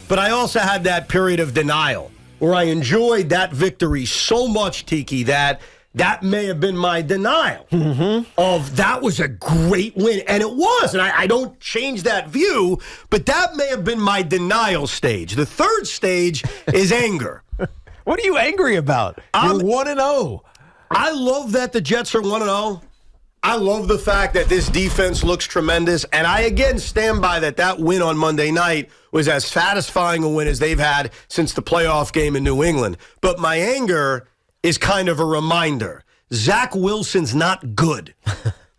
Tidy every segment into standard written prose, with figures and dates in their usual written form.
but I also had that period of denial where I enjoyed that victory so much, Tiki, that may have been my denial of that was a great win. And it was. And I don't change that view, but that may have been my denial stage. The third stage is anger. What are you angry about? You're 1-0. I love that the Jets are 1-0. I love the fact that this defense looks tremendous. And I, again, stand by that win on Monday night was as satisfying a win as they've had since the playoff game in New England. But my anger is kind of a reminder. Zach Wilson's not good.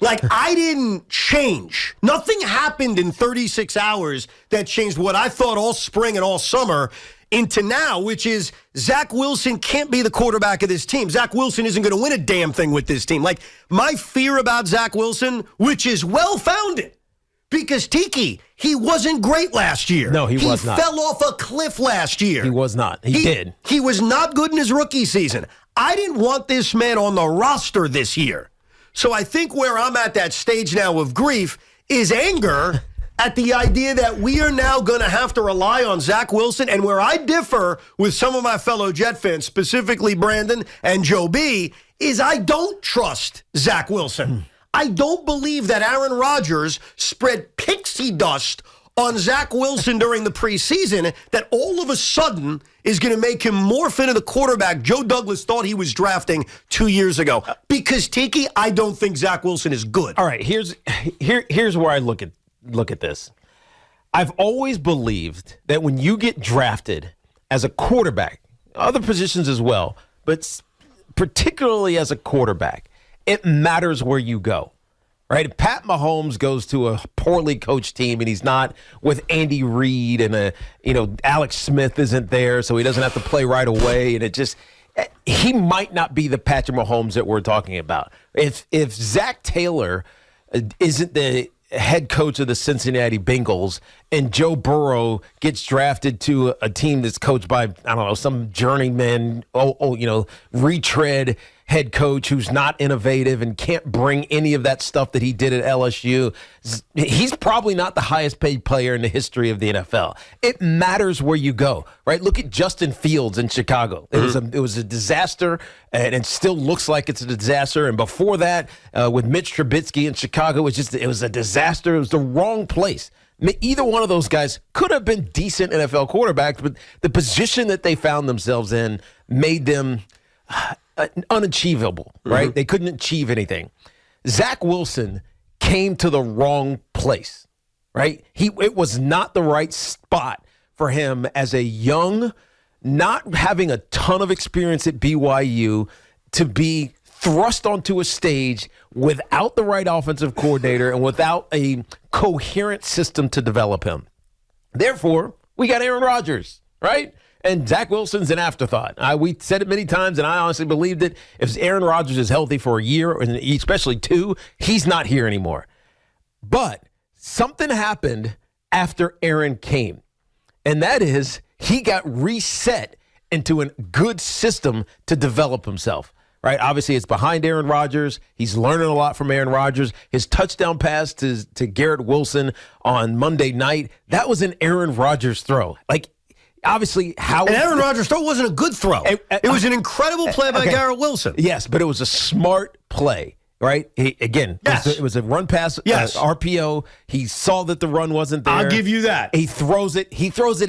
Like, I didn't change. Nothing happened in 36 hours that changed what I thought all spring and all summer into now, which is Zach Wilson can't be the quarterback of this team. Zach Wilson isn't going to win a damn thing with this team. Like, my fear about Zach Wilson, which is well-founded, because, Tiki, he wasn't great last year. No, he was not. He fell off a cliff last year. He was not. He did. He was not good in his rookie season. I didn't want this man on the roster this year. So I think where I'm at that stage now of grief is anger at the idea that we are now going to have to rely on Zach Wilson. And where I differ with some of my fellow Jet fans, specifically Brandon and Joe B., is I don't trust Zach Wilson. I don't believe that Aaron Rodgers spread pixie dust on Zach Wilson during the preseason that all of a sudden is going to make him morph into the quarterback Joe Douglas thought he was drafting 2 years ago. Because, Tiki, I don't think Zach Wilson is good. All right, here's where I look at this. I've always believed that when you get drafted as a quarterback, other positions as well, but particularly as a quarterback, it matters where you go. Right? If Pat Mahomes goes to a poorly coached team and he's not with Andy Reid and Alex Smith isn't there, so he doesn't have to play right away, and he might not be the Patrick Mahomes that we're talking about. If Zach Taylor isn't the head coach of the Cincinnati Bengals and Joe Burrow gets drafted to a team that's coached by, I don't know, some journeyman, retread head coach who's not innovative and can't bring any of that stuff that he did at LSU, he's probably not the highest paid player in the history of the NFL. It matters where you go, right? Look at Justin Fields in Chicago. It was a disaster, and it still looks like it's a disaster. And before that, with Mitch Trubisky in Chicago, it was a disaster. It was the wrong place. I mean, either one of those guys could have been decent NFL quarterbacks, but the position that they found themselves in made them unachievable, right? They couldn't achieve anything. Zach Wilson came to the wrong place, right? It was not the right spot for him as a young, not having a ton of experience at BYU, to be thrust onto a stage without the right offensive coordinator and without a coherent system to develop him. Therefore, we got Aaron Rodgers, right? And Zach Wilson's an afterthought. We said it many times, and I honestly believe that if Aaron Rodgers is healthy for a year, and especially 2, he's not here anymore. But something happened after Aaron came, and that is he got reset into a good system to develop himself. Right? Obviously, it's behind Aaron Rodgers. He's learning a lot from Aaron Rodgers. His touchdown pass to Garrett Wilson on Monday night, that was an Aaron Rodgers throw. Obviously, and Aaron Rodgers' throw wasn't a good throw. It was an incredible play by Garrett Wilson. Yes, but it was a smart play, right? It was a run pass, RPO. He saw that the run wasn't there. I'll give you that. He throws it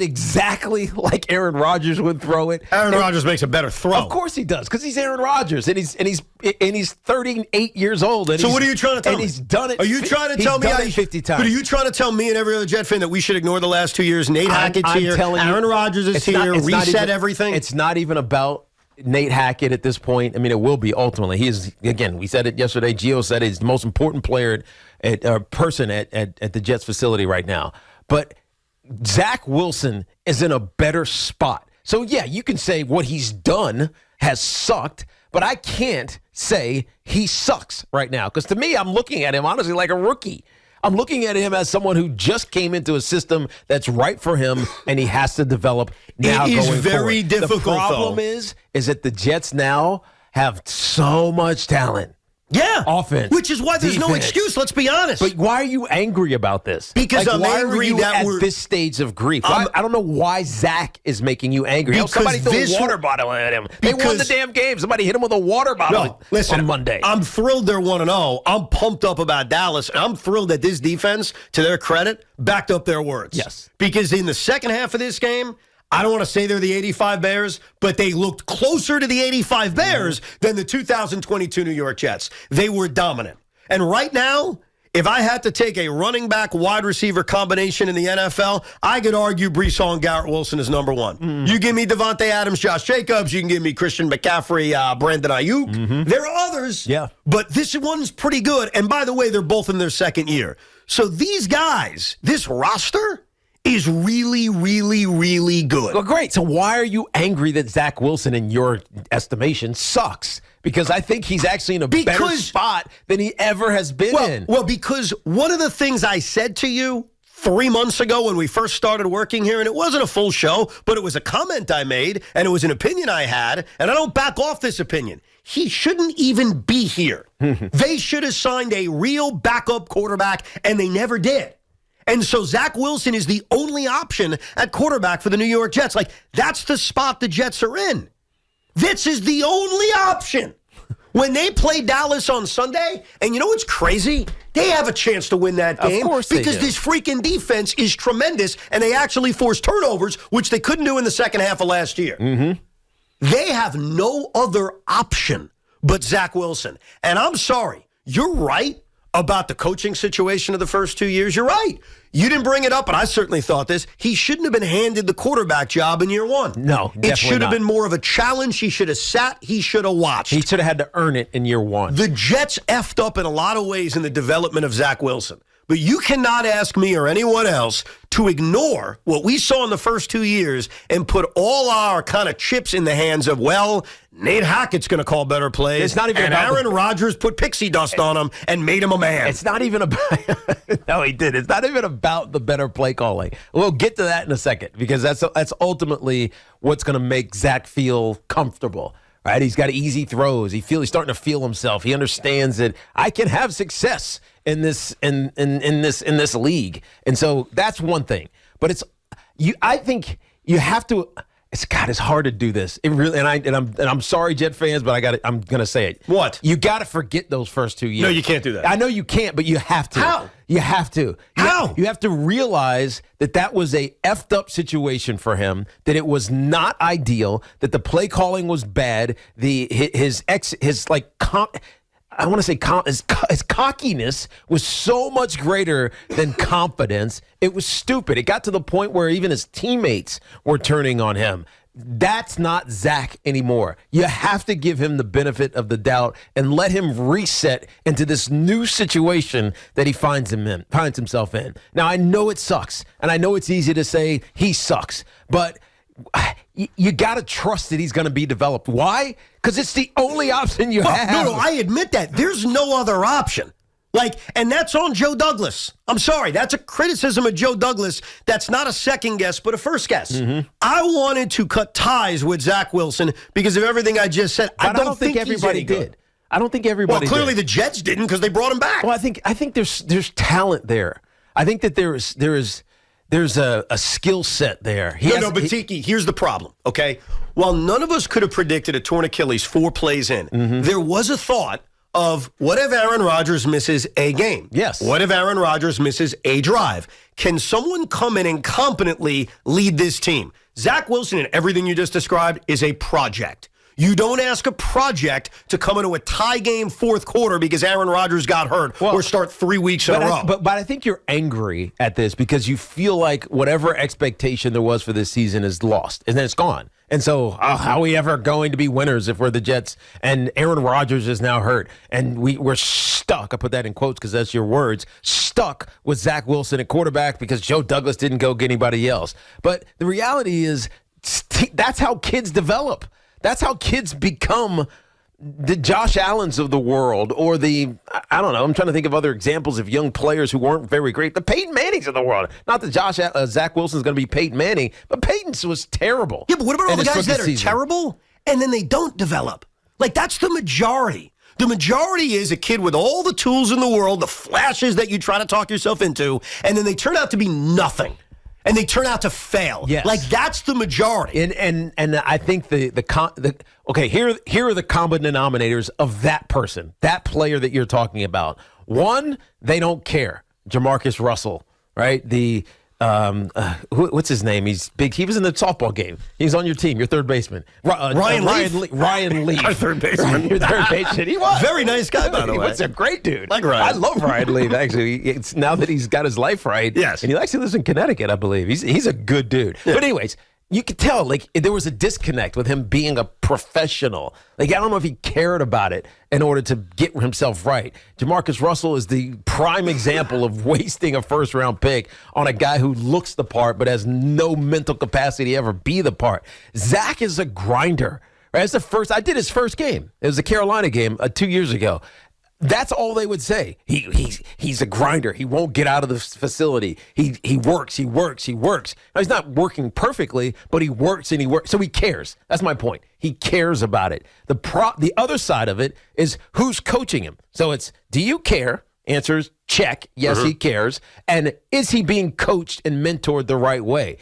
exactly like Aaron Rodgers would throw it. Aaron Rodgers makes a better throw. Of course he does, because he's Aaron Rodgers, and he's 38 years old. And so what are you trying to tell me? And he's done it. Are you trying to tell me 50 times? But are you trying to tell me and every other Jet fan that we should ignore the last 2 years? Nate Hackett's here. Aaron Rodgers is here. Reset everything. It's not even about Nate Hackett at this point. I mean, it will be ultimately. He is, again, we said it yesterday. Gio said he's the most important player at the Jets facility right now. But Zach Wilson is in a better spot. So, yeah, you can say what he's done has sucked, but I can't say he sucks right now. Because to me, I'm looking at him, honestly, like a rookie. I'm looking at him as someone who just came into a system that's right for him, and he has to develop now going forward. It is very difficult, The problem is that the Jets now have so much talent. offense, which is why there's no defense. excuse. Let's be honest. But why are you angry about this? Because I'm why angry are you that at we're this stage of grief. I don't know why Zach is making you angry. Because Somebody threw this a water bottle at him. They won the damn game. Somebody hit him with a water bottle on Monday. I'm thrilled they're 1-0. I'm pumped up about Dallas. And I'm thrilled that this defense, to their credit, backed up their words. Yes. Because in the second half of this game, I don't want to say they're the 85 Bears, but they looked closer to the 85 Bears than the 2022 New York Jets. They were dominant. And right now, if I had to take a running back wide receiver combination in the NFL, I could argue Breece Hall and Garrett Wilson is number one. You give me Devontae Adams, Josh Jacobs, you can give me Christian McCaffrey, Brandon Ayuk. There are others, but this one's pretty good. And by the way, they're both in their second year. So these guys, this roster is really, really, really good. Well, great. So why are you angry that Zach Wilson, in your estimation, sucks? Because I think he's actually in a better spot than he ever has been in. Well, because one of the things I said to you 3 months ago when we first started working here, and it wasn't a full show, but it was a comment I made, and it was an opinion I had, and I don't back off this opinion. He shouldn't even be here. They should have signed a real backup quarterback, and they never did. And so Zach Wilson is the only option at quarterback for the New York Jets. Like, that's the spot the Jets are in. This is the only option. When they play Dallas on Sunday, and you know what's crazy? They have a chance to win that game. Of course they because do. this freaking defense is tremendous, and they actually force turnovers, which they couldn't do in the second half of last year. They have no other option but Zach Wilson. And I'm sorry, you're right about the coaching situation of the first 2 years. You're right. You didn't bring it up, but I certainly thought this. He shouldn't have been handed the quarterback job in year one. No, definitely it should have not. been more of a challenge. He should have sat. He should have watched. He should have had to earn it in year one. The Jets effed up in a lot of ways in the development of Zach Wilson. But you cannot ask me or anyone else to ignore what we saw in the first 2 years and put all our kind of chips in the hands of, well, Nate Hackett's going to call better plays. It's not even and about Aaron Rodgers put pixie dust on him and made him a man. It's not even about no, he did. It's not even about the better play calling. We'll get to that in a second because that's ultimately what's going to make Zach feel comfortable. Right? He's got easy throws. He's starting to feel himself. He understands that I can have success in this this league. And so that's one thing. But I think you have to. It's hard to do this. It really, and I'm sorry, Jet fans, but I'm gonna say it. What? You got to forget those first 2 years. No, you can't do that. I know you can't, but you have to. How? You have to. How? You have to realize that was a effed up situation for him. That it was not ideal. That the play calling was bad. His cockiness was so much greater than confidence. It was stupid. It got to the point where even his teammates were turning on him. That's not Zach anymore. You have to give him the benefit of the doubt and let him reset into this new situation that he finds himself in. Now, I know it sucks, and I know it's easy to say he sucks, but you got to trust that he's going to be developed. Why? Because it's the only option you have. No, I admit that. There's no other option. And that's on Joe Douglas. I'm sorry. That's a criticism of Joe Douglas. That's not a second guess, but a first guess. I wanted to cut ties with Zach Wilson because of everything I just said. But I don't think everybody did. I don't think everybody Well, clearly did. the Jets didn't because they brought him back. Well, I think there's talent there. I think that there's a skill set there. But Tiki, here's the problem, okay? While none of us could have predicted a torn Achilles 4 plays in, there was a thought of what if Aaron Rodgers misses a game? Yes. What if Aaron Rodgers misses a drive? Can someone come in and competently lead this team? Zach Wilson, and everything you just described, is a project. You don't ask a project to come into a tie game fourth quarter because Aaron Rodgers got hurt or start 3 weeks in a row. But I think you're angry at this because you feel like whatever expectation there was for this season is lost, and then it's gone. And so how are we ever going to be winners if we're the Jets and Aaron Rodgers is now hurt and we're stuck? I put that in quotes because that's your words. Stuck with Zach Wilson at quarterback because Joe Douglas didn't go get anybody else. But the reality is that's how kids develop. That's how kids become the Josh Allens of the world or I don't know, I'm trying to think of other examples of young players who weren't very great. The Peyton Mannings of the world. Not that Zach Wilson's going to be Peyton Manning, but Peyton was terrible. Yeah, but what about all the guys that are terrible and then they don't develop? That's the majority. The majority is a kid with all the tools in the world, the flashes that you try to talk yourself into, and then they turn out to be nothing. And they turn out to fail. Yes. Like, that's the majority. And I think here are the common denominators of that person, that player that you're talking about. One, they don't care. Jamarcus Russell, right? What's his name? He's big. He was in the softball game. He's on your team, your third baseman. Ryan Leaf. Our third baseman. Your third baseman. He was. Very nice guy, by the way. He's a great dude. Like Ryan. I love Ryan Leaf, actually. It's now that he's got his life right. Yes. And he actually lives in Connecticut, I believe. He's a good dude. Yeah. But anyways, you could tell, like, there was a disconnect with him being a professional. Like, I don't know if he cared about it in order to get himself right. Jamarcus Russell is the prime example of wasting a first-round pick on a guy who looks the part but has no mental capacity to ever be the part. Zach is a grinder. Right? I did his first game. It was a Carolina game 2 years ago. That's all they would say. He's a grinder. He won't get out of the facility. He works. Now, he's not working perfectly, but he works and he works. So he cares. That's my point. He cares about it. The other side of it is who's coaching him. So it's, do you care? Answers, check. Yes, he cares. And is he being coached and mentored the right way?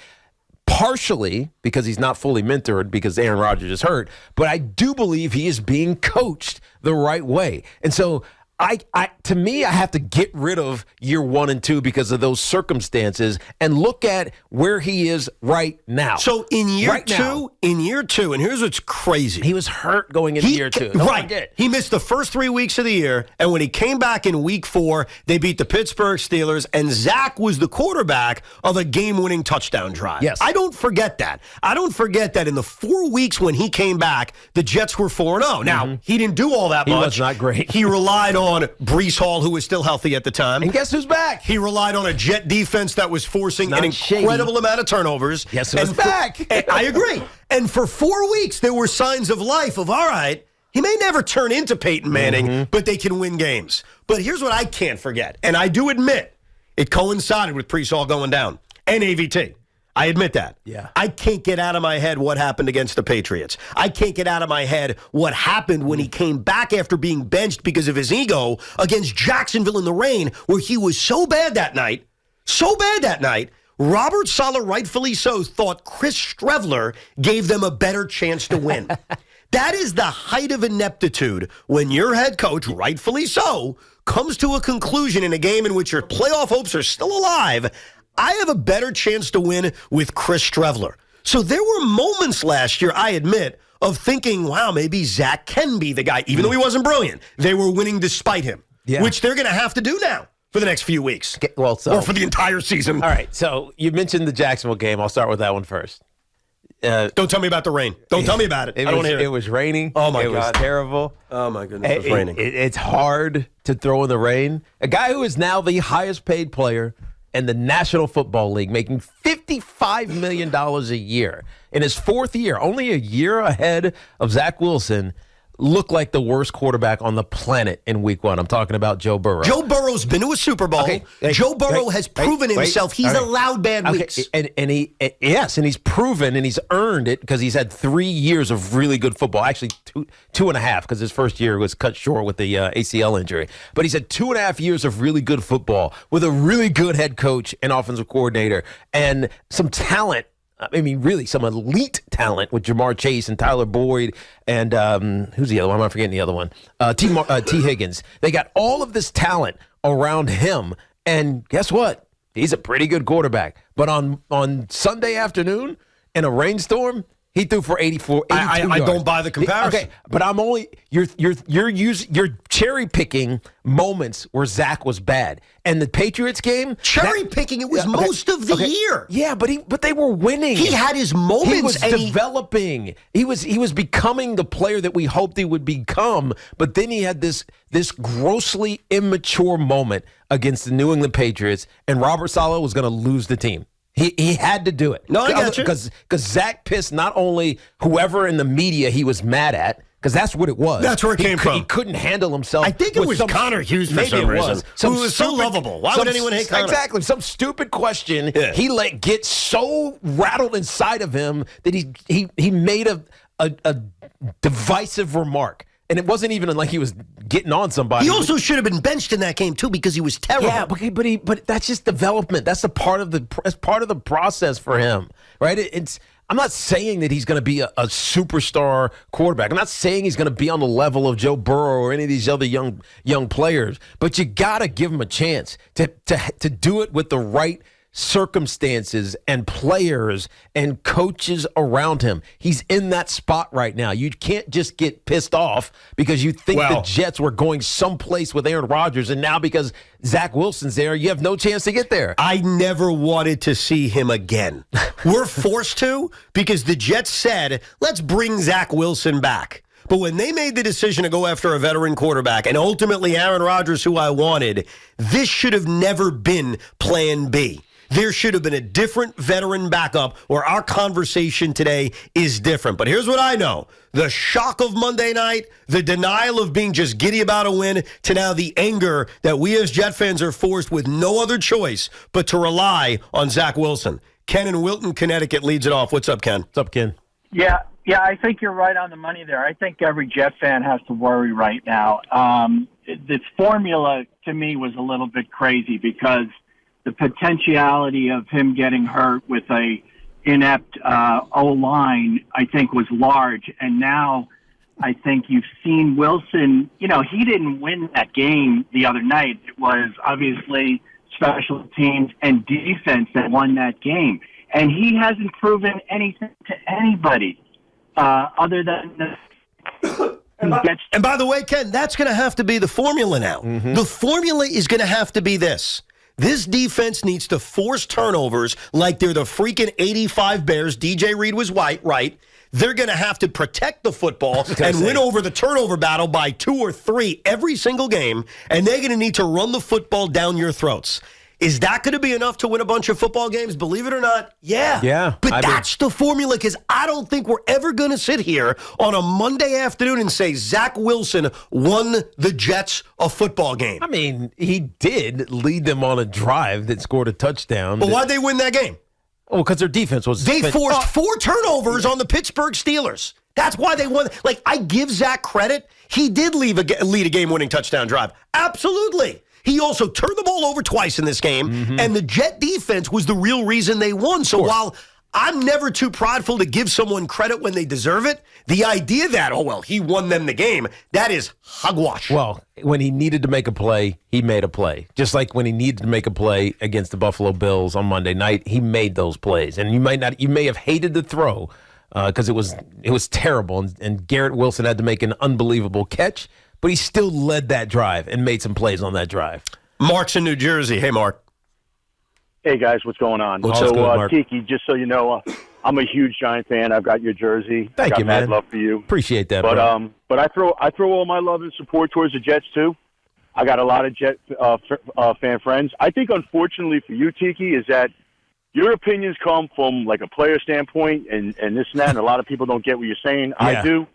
Partially because he's not fully mentored because Aaron Rodgers is hurt, but I do believe he is being coached the right way. And so to me, I have to get rid of year 1 and 2 because of those circumstances and look at where he is right now. So in year two, and here's what's crazy. He was hurt going into year 2. Don't forget. He missed the first 3 weeks of the year, and when he came back in week 4, they beat the Pittsburgh Steelers, and Zach was the quarterback of a game-winning touchdown drive. Yes. I don't forget that. I don't forget that in the 4 weeks when he came back, the Jets were 4-0. Now, he didn't do all that much. He was not great. He relied on Breece Hall, who was still healthy at the time. And guess who's back? He relied on a Jet defense that was forcing an incredible amount of turnovers. Yes, who's back? I agree. And for 4 weeks, there were signs of life of, all right, he may never turn into Peyton Manning, but they can win games. But here's what I can't forget, and I do admit it coincided with Breece Hall going down and AVT. I admit that. Yeah. I can't get out of my head what happened against the Patriots. I can't get out of my head what happened when he came back after being benched because of his ego against Jacksonville in the rain, where he was so bad that night, Robert Saleh, rightfully so, thought Chris Streveler gave them a better chance to win. That is the height of ineptitude when your head coach, rightfully so, comes to a conclusion in a game in which your playoff hopes are still alive. I have a better chance to win with Chris Streveler. So there were moments last year, I admit, of thinking, wow, maybe Zach can be the guy, even though he wasn't brilliant. They were winning despite him, which they're going to have to do now for the next few weeks. Or for the entire season. All right, so you mentioned the Jacksonville game. I'll start with that one first. Don't tell me about the rain. Don't tell me about it. I don't want to hear it. It was raining. Oh, my God. It was terrible. Oh, my goodness, it was raining. It's hard to throw in the rain. A guy who is now the highest paid player in the National Football League, making $55 million a year in his 4th year, only a year ahead of Zach Wilson, looked like the worst quarterback on the planet in week 1. I'm talking about Joe Burrow. Joe Burrow's been to a Super Bowl. Joe Burrow has proven himself. He's allowed bad weeks. And he's proven and he's earned it because he's had 3 years of really good football. Actually, two and a half, because his first year was cut short with the ACL injury. But he's had 2.5 years of really good football with a really good head coach and offensive coordinator and some talent. I mean, really, some elite talent with Jamar Chase and Tyler Boyd and who's the other one? I'm not forgetting the other one. T. Higgins. They got all of this talent around him, and guess what? He's a pretty good quarterback. But on Sunday afternoon in a rainstorm, he threw for 82 yards. I don't buy the comparison. Okay, but you're cherry picking moments where Zach was bad, and the Patriots game cherry picking. It was most of the year. Yeah, but they were winning. He had his moments. He was developing. He was becoming the player that we hoped he would become. But then he had this grossly immature moment against the New England Patriots, and Robert Saleh was going to lose the team. He had to do it. No, I got you. Because Zach pissed not only whoever in the media he was mad at, because that's what it was. That's where it came from. He couldn't handle himself. I think it was Connor Hughes for some reason. Who was so lovable. Why would anyone hate Connor? Exactly. Some stupid question he let get so rattled inside of him that he made a divisive remark. And it wasn't even like he was getting on somebody. He also should have been benched in that game too because he was terrible. Yeah, but that's just development. That's part of the process for him, right? I'm not saying that he's going to be a superstar quarterback. I'm not saying he's going to be on the level of Joe Burrow or any of these other young players. But you got to give him a chance to do it with the right circumstances and players and coaches around him. He's in that spot right now. You can't just get pissed off because you think the Jets were going someplace with Aaron Rodgers, and now because Zach Wilson's there, you have no chance to get there. I never wanted to see him again. We're forced to because the Jets said, let's bring Zach Wilson back. But when they made the decision to go after a veteran quarterback and ultimately Aaron Rodgers, who I wanted, this should have never been plan B. There should have been a different veteran backup, or our conversation today is different. But here's what I know. The shock of Monday night, the denial of being just giddy about a win, to now the anger that we as Jet fans are forced with no other choice but to rely on Zach Wilson. Ken in Wilton, Connecticut leads it off. What's up, Ken? What's up, Ken? Yeah, I think you're right on the money there. I think every Jet fan has to worry right now. This formula, to me, was a little bit crazy because the potentiality of him getting hurt with a inept O-line, I think, was large. And now I think you've seen Wilson, he didn't win that game the other night. It was obviously special teams and defense that won that game. And he hasn't proven anything to anybody other than And by the way, Ken, that's going to have to be the formula now. Mm-hmm. The formula is going to have to be this. This defense needs to force turnovers like they're the freaking 85 Bears. DJ Reed was right. They're going to have to protect the football and win over the turnover battle by 2 or 3 every single game, and they're going to need to run the football down your throats. Is that going to be enough to win a bunch of football games? Believe it or not, yeah. But that's the formula, because I don't think we're ever going to sit here on a Monday afternoon and say Zach Wilson won the Jets a football game. I mean, he did lead them on a drive that scored a touchdown. But why'd they win that game? Oh, because their defense was... They forced 4 turnovers on the Pittsburgh Steelers. That's why they won. Like, I give Zach credit. He did lead a game-winning touchdown drive. Absolutely. He also turned the ball over twice in this game, and the Jet defense was the real reason they won. So while I'm never too prideful to give someone credit when they deserve it, the idea that, he won them the game, that is hogwash. Well, when he needed to make a play, he made a play. Just like when he needed to make a play against the Buffalo Bills on Monday night, he made those plays. And you may have hated the throw because it was terrible, and Garrett Wilson had to make an unbelievable catch. But he still led that drive and made some plays on that drive. Mark's in New Jersey. Hey, Mark. Hey, guys. What's going on? What's good, Mark? Tiki, just so you know, I'm a huge Giant fan. I've got your jersey. Thank you, man. Mad love for you. Appreciate that, but, bro. But I throw all my love and support towards the Jets, too. I got a lot of Jet fan friends. I think, unfortunately for you, Tiki, is that your opinions come from, like, a player standpoint and this and that, and a lot of people don't get what you're saying. Yeah. I do.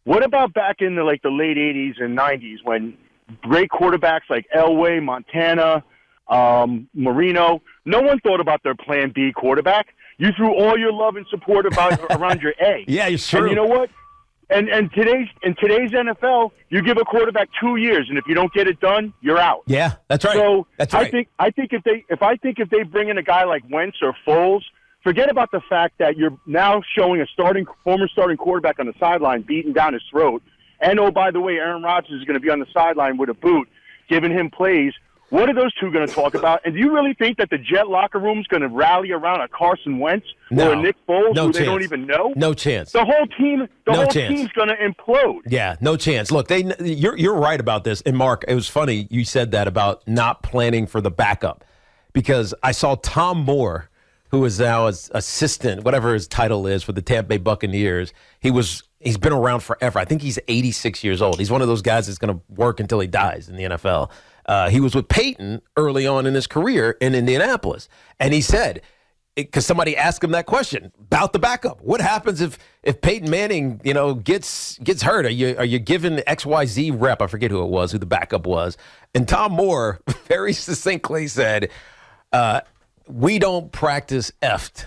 What about back in the late 80s and 90s when great quarterbacks like Elway, Montana, Marino, no one thought about their plan B quarterback. You threw all your love and support around your A. Yeah, you're true. And you know what? And in today's NFL, you give a quarterback 2 years, and if you don't get it done, you're out. Yeah, that's right. So that's right. I think if they bring in a guy like Wentz or Foles, forget about the fact that you're now showing a former starting quarterback on the sideline beating down his throat. And, oh, by the way, Aaron Rodgers is going to be on the sideline with a boot, giving him plays. What are those two going to talk about? And do you really think that the Jet locker room is going to rally around a Carson Wentz or a Nick Foles who they don't even know? No chance. The whole team's going to implode. Yeah, no chance. Look, you're right about this. And, Mark, it was funny you said that about not planning for the backup, because I saw Tom Moore, who is now as assistant, whatever his title is, for the Tampa Bay Buccaneers. He's been around forever. I think he's 86 years old. He's one of those guys that's going to work until he dies in the NFL. He was with Peyton early on in his career in Indianapolis. And he said, because somebody asked him that question about the backup. What happens if Peyton Manning, gets hurt? Are you given XYZ rep? I forget who it was, who the backup was. And Tom Moore very succinctly said, we don't practice effed.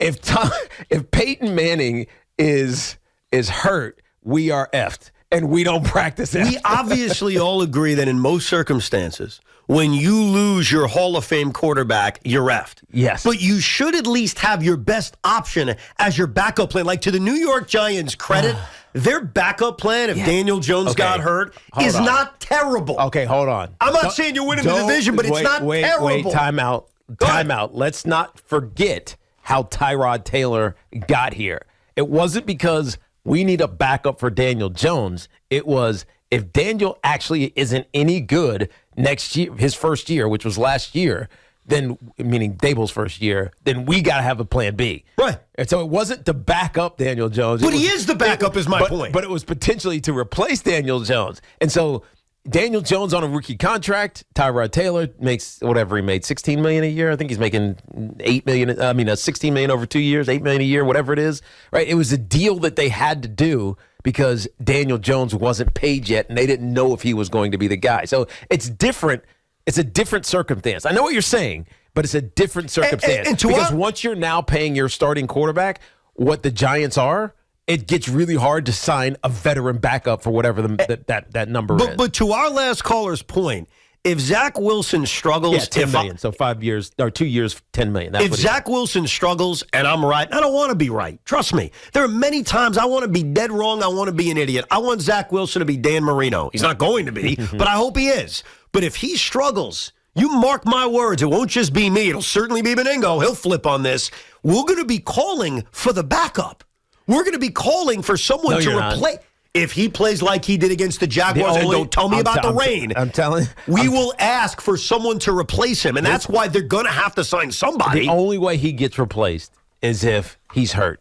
if Peyton Manning is hurt, we are effed, and we don't practice it. We obviously all agree that in most circumstances, when you lose your Hall of Fame quarterback, you're effed. Yes. But you should at least have your best option as your backup plan. Like, to the New York Giants' credit, their backup plan, if Daniel Jones got hurt, is not terrible. Okay, hold on. I'm not saying you're winning the division, but it's not terrible. Wait, time out. Let's not forget how Tyrod Taylor got here. It wasn't because we need a backup for Daniel Jones. It was, if Daniel actually isn't any good next year, his first year, which was last year, then, meaning Dable's first year, then we got to have a plan B. Right. And so it wasn't to back up Daniel Jones. But he is the backup, is my point. But it was potentially to replace Daniel Jones. And so Daniel Jones on a rookie contract, Tyrod Taylor makes whatever he made, $16 million a year. I think he's making $16 million over 2 years, $8 million a year, whatever it is. Right? It was a deal that they had to do because Daniel Jones wasn't paid yet, and they didn't know if he was going to be the guy. So it's different. It's a different circumstance. I know what you're saying, but it's a different circumstance. Because once you're now paying your starting quarterback what the Giants are, it gets really hard to sign a veteran backup for whatever that number is. But to our last caller's point, if Zach Wilson struggles, $10 million. So 5 years or 2 years, $10 million. That's if Zach Wilson struggles and I'm right, I don't want to be right. Trust me. There are many times I want to be dead wrong. I want to be an idiot. I want Zach Wilson to be Dan Marino. He's not going to be, but I hope he is. But if he struggles, you mark my words, it won't just be me. It'll certainly be Beningo. He'll flip on this. We're going to be calling for the backup. We're going to be calling for someone to replace. If he plays like he did against the Jaguars, and don't tell me about the rain. I'm telling you. We will ask for someone to replace him, and that's why they're going to have to sign somebody. The only way he gets replaced is if he's hurt.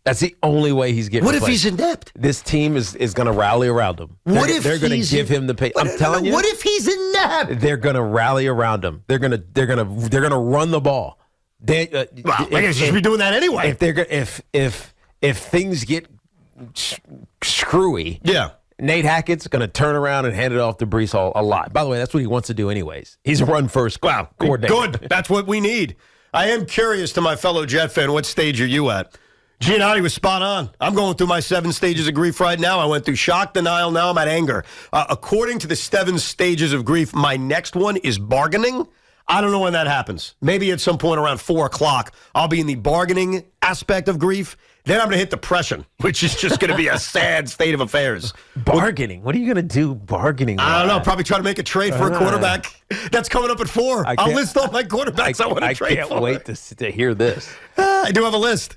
That's the only way he's getting replaced. What if he's inept? This team is going to rally around him. They're going to give him the pay. I'm telling you. What if he's inept? They're going to rally around him. They're going to run the ball. I guess you should be doing that anyway. If things get screwy, Nate Hackett's going to turn around and hand it off to Breece Hall a lot. By the way, that's what he wants to do anyways. He's a run-first coordinator. Good. That's what we need. I am curious to my fellow Jet fan, what stage are you at? Giannotti was spot on. I'm going through my 7 stages of grief right now. I went through shock, denial, now I'm at anger. According to the 7 stages of grief, my next one is bargaining. I don't know when that happens. Maybe at some point around 4 o'clock, I'll be in the bargaining aspect of grief. Then I'm going to hit depression, which is just going to be a sad state of affairs. Bargaining? What are you going to do bargaining with? I don't know. Probably try to make a trade for a quarterback. That's coming up at 4. I'll list all my quarterbacks I want to trade for. I can't wait to hear this. I do have a list.